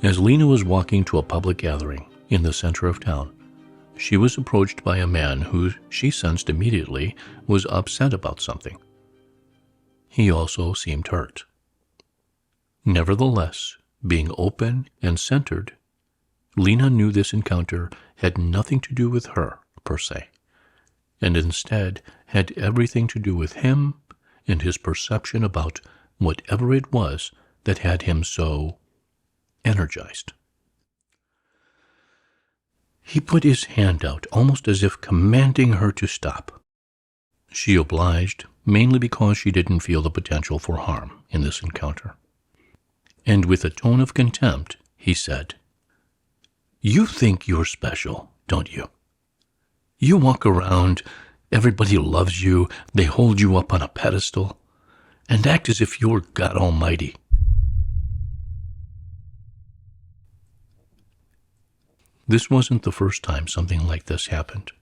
As Lena was walking to a public gathering in the center of town, she was approached by a man who she sensed immediately was upset about something. He also seemed hurt. Nevertheless, being open and centered, Lena knew this encounter had nothing to do with her, per se, and instead had everything to do with him and his perception about whatever it was that had him so energized. He put his hand out, almost as if commanding her to stop. She obliged, mainly because she didn't feel the potential for harm in this encounter. And with a tone of contempt, he said, "You think you're special, don't you? You walk around, everybody loves you, they hold you up on a pedestal, and act as if you're God Almighty." This wasn't the first time something like this happened,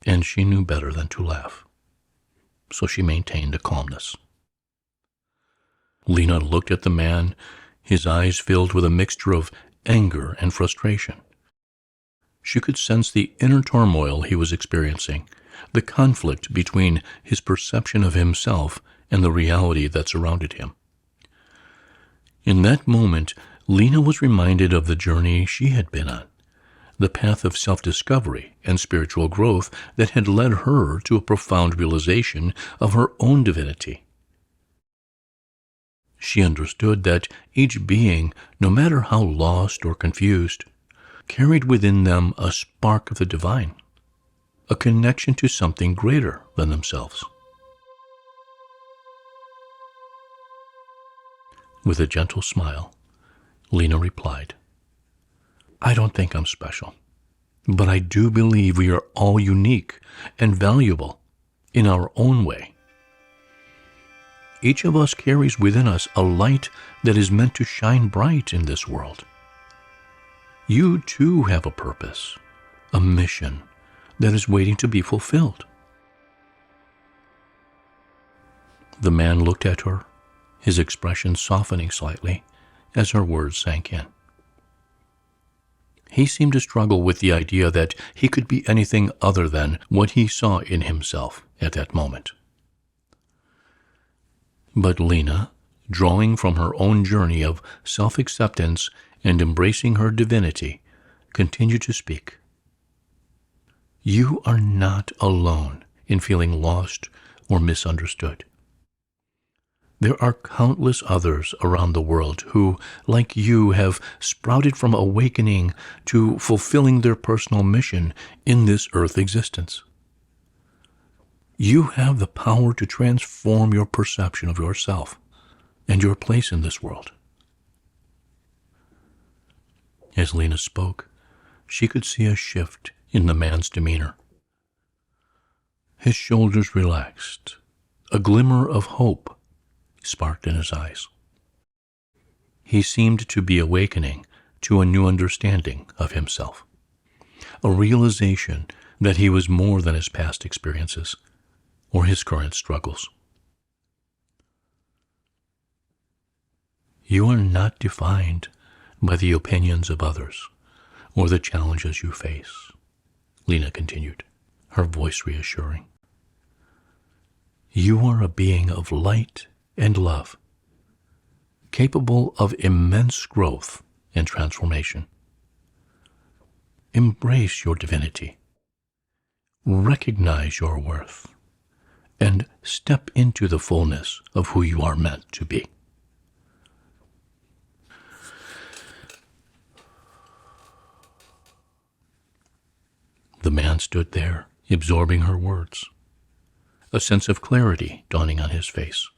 and she knew better than to laugh, so she maintained a calmness. Lena looked at the man, his eyes filled with a mixture of anger and frustration. She could sense the inner turmoil he was experiencing, the conflict between his perception of himself and the reality that surrounded him. In that moment, Lena was reminded of the journey she had been on, the path of self-discovery and spiritual growth that had led her to a profound realization of her own divinity. She understood that each being, no matter how lost or confused, carried within them a spark of the divine, a connection to something greater than themselves. With a gentle smile, Lena replied, "I don't think I'm special, but I do believe we are all unique and valuable in our own way. Each of us carries within us a light that is meant to shine bright in this world. You too have a purpose, a mission that is waiting to be fulfilled." The man looked at her, his expression softening slightly as her words sank in. He seemed to struggle with the idea that he could be anything other than what he saw in himself at that moment. But Lena, drawing from her own journey of self-acceptance and embracing her divinity, continued to speak. "You are not alone in feeling lost or misunderstood. There are countless others around the world who, like you, have sprouted from awakening to fulfilling their personal mission in this earth existence. You have the power to transform your perception of yourself and your place in this world." As Lena spoke, she could see a shift in the man's demeanor. His shoulders relaxed, a glimmer of hope sparked in his eyes. He seemed to be awakening to a new understanding of himself, a realization that he was more than his past experiences or his current struggles. "You are not defined by the opinions of others or the challenges you face," Lena continued, her voice reassuring. "You are a being of light and love, capable of immense growth and transformation. Embrace your divinity, recognize your worth, and step into the fullness of who you are meant to be." The man stood there, absorbing her words, a sense of clarity dawning on his face.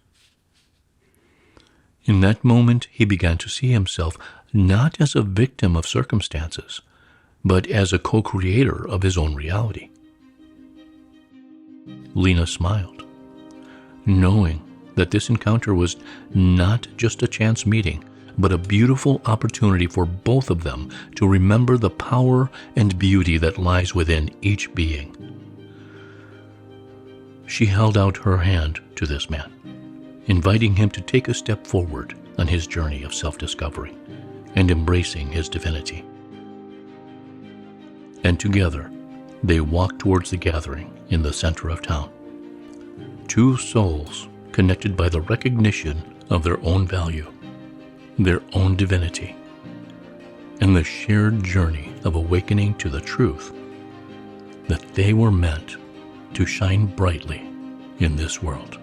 In that moment, he began to see himself not as a victim of circumstances, but as a co-creator of his own reality. Lena smiled, knowing that this encounter was not just a chance meeting, but a beautiful opportunity for both of them to remember the power and beauty that lies within each being. She held out her hand to this man, inviting him to take a step forward on his journey of self-discovery and embracing his divinity. And together, they walked towards the gathering in the center of town. Two souls connected by the recognition of their own value, their own divinity, and the shared journey of awakening to the truth that they were meant to shine brightly in this world.